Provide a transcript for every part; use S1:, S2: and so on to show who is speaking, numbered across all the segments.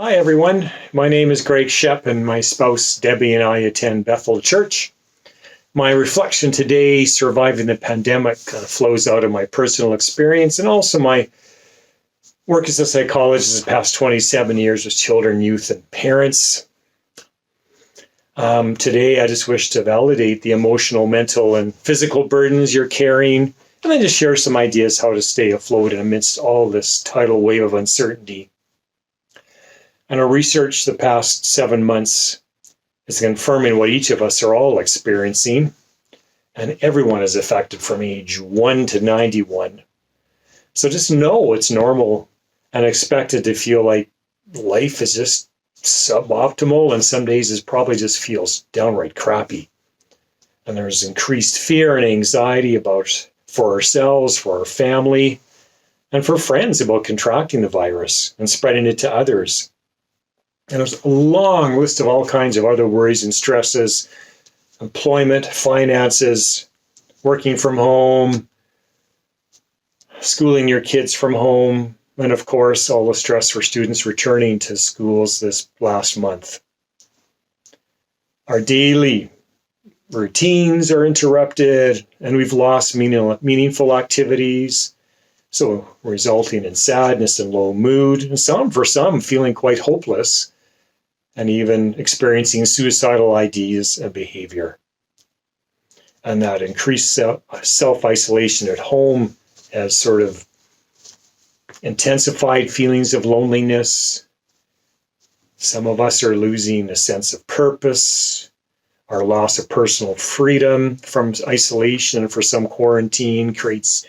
S1: Hi, everyone. My name is Greg Shep, and my spouse Debbie and I attend Bethel Church. My reflection today, surviving the pandemic, flows out of my personal experience and also my work as a psychologist the past 27 years with children, youth, and parents. Today, I just wish to validate the emotional, mental, and physical burdens you're carrying, and then just share some ideas how to stay afloat amidst all this tidal wave of uncertainty. And our research the past 7 months is confirming what each of us are all experiencing, and everyone is affected from age 1 to 91. So just know it's normal and expected to feel like life is just suboptimal, and some days it probably just feels downright crappy. And there's increased fear and anxiety for ourselves, for our family, and for friends about contracting the virus and spreading it to others. And there's a long list of all kinds of other worries and stresses: employment, finances, working from home, schooling your kids from home, and of course, all the stress for students returning to schools this last month. Our daily routines are interrupted, and we've lost meaningful activities, so resulting in sadness and low mood, and for some feeling quite hopeless, and even experiencing suicidal ideas and behavior. And that increased self-isolation at home has sort of intensified feelings of loneliness. Some of us are losing a sense of purpose. Our loss of personal freedom from isolation and for some quarantine creates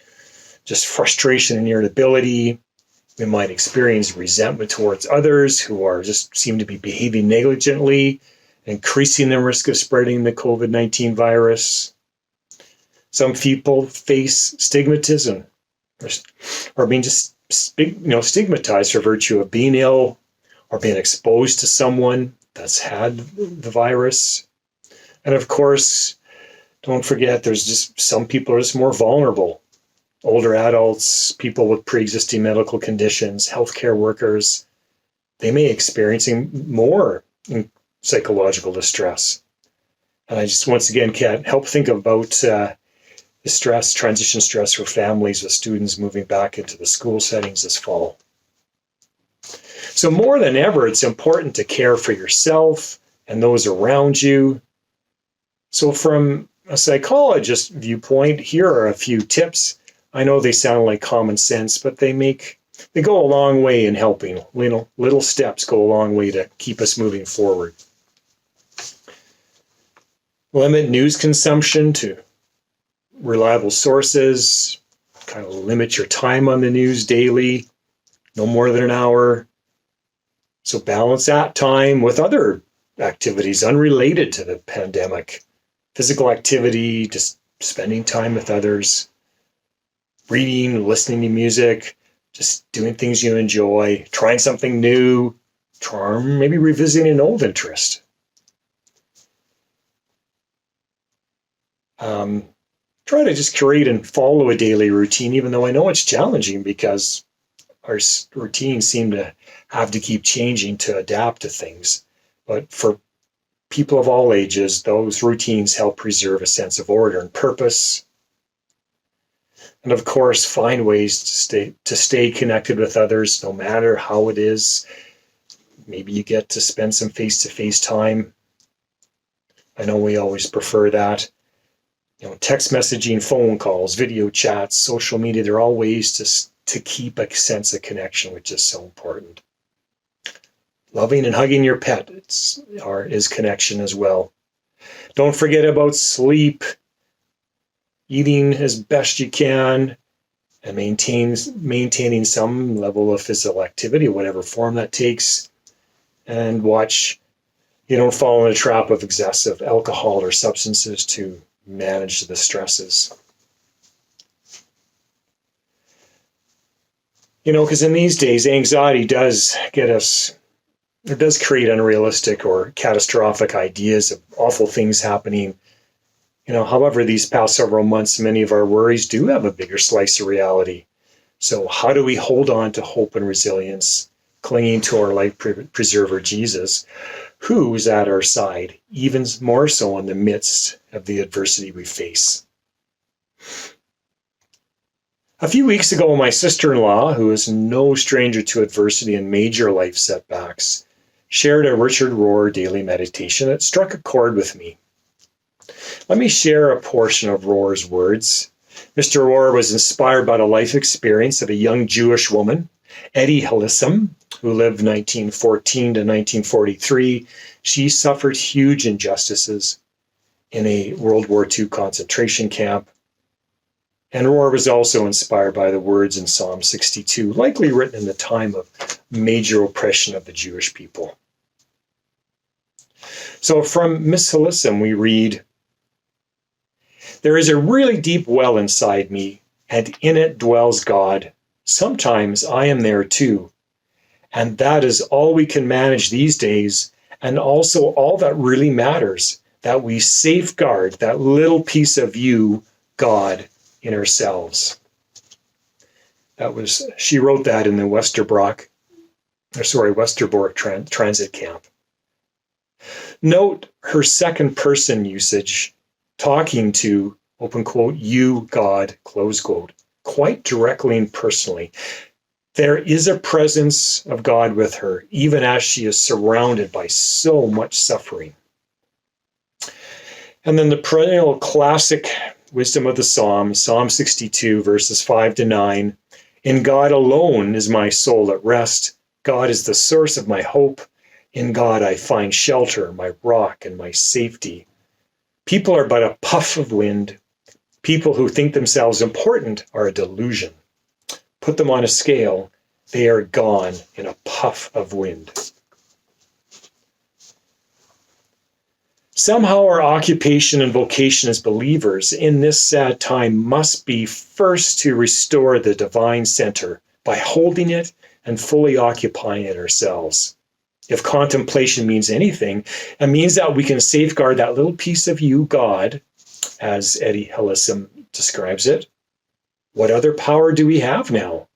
S1: just frustration and irritability. We might experience resentment towards others who seem to be behaving negligently, increasing the risk of spreading the COVID-19 virus. Some people face stigmatism or being stigmatized for virtue of being ill or being exposed to someone that's had the virus. And of course, don't forget, there's just some people are just more vulnerable. Older adults, people with pre-existing medical conditions, healthcare workers, they may be experiencing more psychological distress. And I just once again can't help think about the transition stress for families with students moving back into the school settings this fall. So more than ever, it's important to care for yourself and those around you. So from a psychologist viewpoint, here are a few tips. I know they sound like common sense, but they go a long way in helping. Little steps go a long way to keep us moving forward. Limit news consumption to reliable sources. Kind of limit your time on the news daily, no more than an hour. So balance that time with other activities unrelated to the pandemic. Physical activity, just spending time with others. Reading, listening to music, just doing things you enjoy, trying something new, maybe revisiting an old interest. Try to just create and follow a daily routine, even though I know it's challenging because our routines seem to have to keep changing to adapt to things. But for people of all ages, those routines help preserve a sense of order and purpose. And of course, find ways to stay connected with others, no matter how it is. Maybe you get to spend some face-to-face time. I know we always prefer that. Text messaging, phone calls, video chats, social media, they're all ways to keep a sense of connection, which is so important. Loving and hugging your pet is connection as well. Don't forget about sleep. Eating as best you can, and maintaining some level of physical activity, whatever form that takes. And watch you don't fall in a trap of excessive alcohol or substances to manage the stresses. Because in these days, anxiety does create unrealistic or catastrophic ideas of awful things happening. However, these past several months, many of our worries do have a bigger slice of reality. So how do we hold on to hope and resilience clinging to our life preserver, Jesus, who's at our side, even more so in the midst of the adversity we face. A few weeks ago, my sister-in-law, who is no stranger to adversity and major life setbacks, shared a Richard Rohr daily meditation that struck a chord with me. Let me share a portion of Rohr's words. Mr. Rohr was inspired by the life experience of a young Jewish woman, Etty Hillesum, who lived 1914 to 1943. She suffered huge injustices in a World War II concentration camp. And Rohr was also inspired by the words in Psalm 62, likely written in the time of major oppression of the Jewish people. So from Miss Hillesum, we read, "There is a really deep well inside me, and in it dwells God. Sometimes I am there too. And that is all we can manage these days, and also all that really matters, that we safeguard that little piece of you, God, in ourselves." She wrote that in the Westerbork transit camp. Note her second person usage, talking to, open quote, you, God, close quote, quite directly and personally. There is a presence of God with her, even as she is surrounded by so much suffering. And then the perennial classic wisdom of the Psalms, Psalm 62, verses 5 to 9. "In God alone is my soul at rest. God is the source of my hope. In God I find shelter, my rock and my safety. People are but a puff of wind. People who think themselves important are a delusion. Put them on a scale, they are gone in a puff of wind." Somehow our occupation and vocation as believers in this sad time must be first to restore the divine center by holding it and fully occupying it ourselves. If contemplation means anything, it means that we can safeguard that little piece of you, God, as Etty Hillesum describes it. What other power do we have now?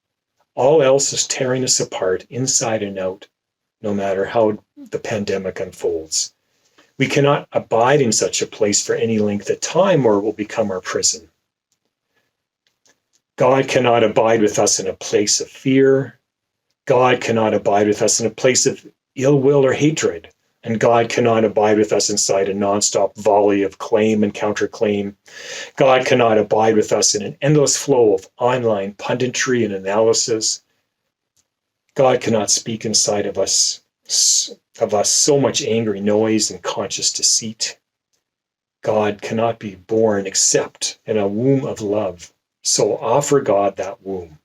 S1: All else is tearing us apart, inside and out, no matter how the pandemic unfolds. We cannot abide in such a place for any length of time, or it will become our prison. God cannot abide with us in a place of fear. God cannot abide with us in a place of ill will or hatred. And God cannot abide with us inside a nonstop volley of claim and counterclaim. God cannot abide with us in an endless flow of online punditry and analysis. God cannot speak inside of us so much angry noise and conscious deceit. God cannot be born except in a womb of love. So offer God that womb.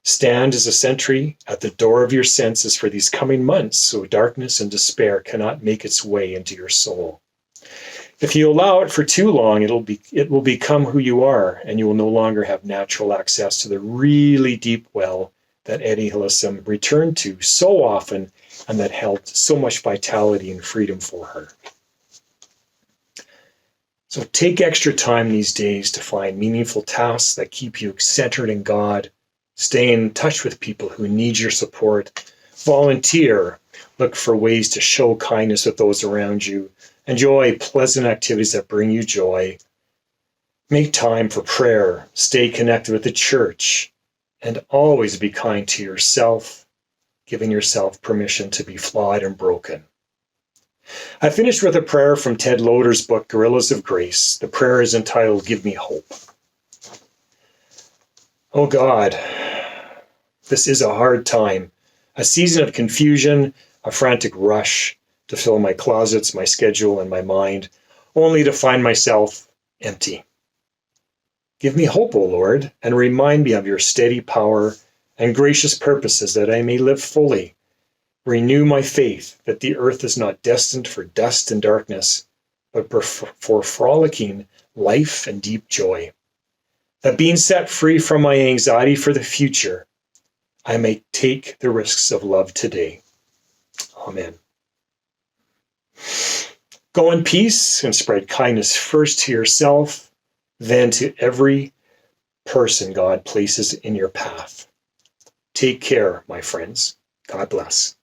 S1: Stand as a sentry at the door of your senses for these coming months, so darkness and despair cannot make its way into your soul. If you allow it for too long, it will become who you are, and you will no longer have natural access to the really deep well that Etty Hillesum returned to so often and that held so much vitality and freedom for her. So take extra time these days to find meaningful tasks that keep you centered in God. Stay in touch with people who need your support. Volunteer. Look for ways to show kindness with those around you. Enjoy pleasant activities that bring you joy. Make time for prayer. Stay connected with the church. And always be kind to yourself, giving yourself permission to be flawed and broken. I finished with a prayer from Ted Loder's book, Guerrillas of Grace. The prayer is entitled, Give Me Hope. Oh God, this is a hard time, a season of confusion, a frantic rush to fill my closets, my schedule, and my mind, only to find myself empty. Give me hope, O Lord, and remind me of your steady power and gracious purposes that I may live fully. Renew my faith that the earth is not destined for dust and darkness, but for frolicking life and deep joy. That being set free from my anxiety for the future, I may take the risks of love today. Amen. Go in peace and spread kindness first to yourself, then to every person God places in your path. Take care, my friends. God bless.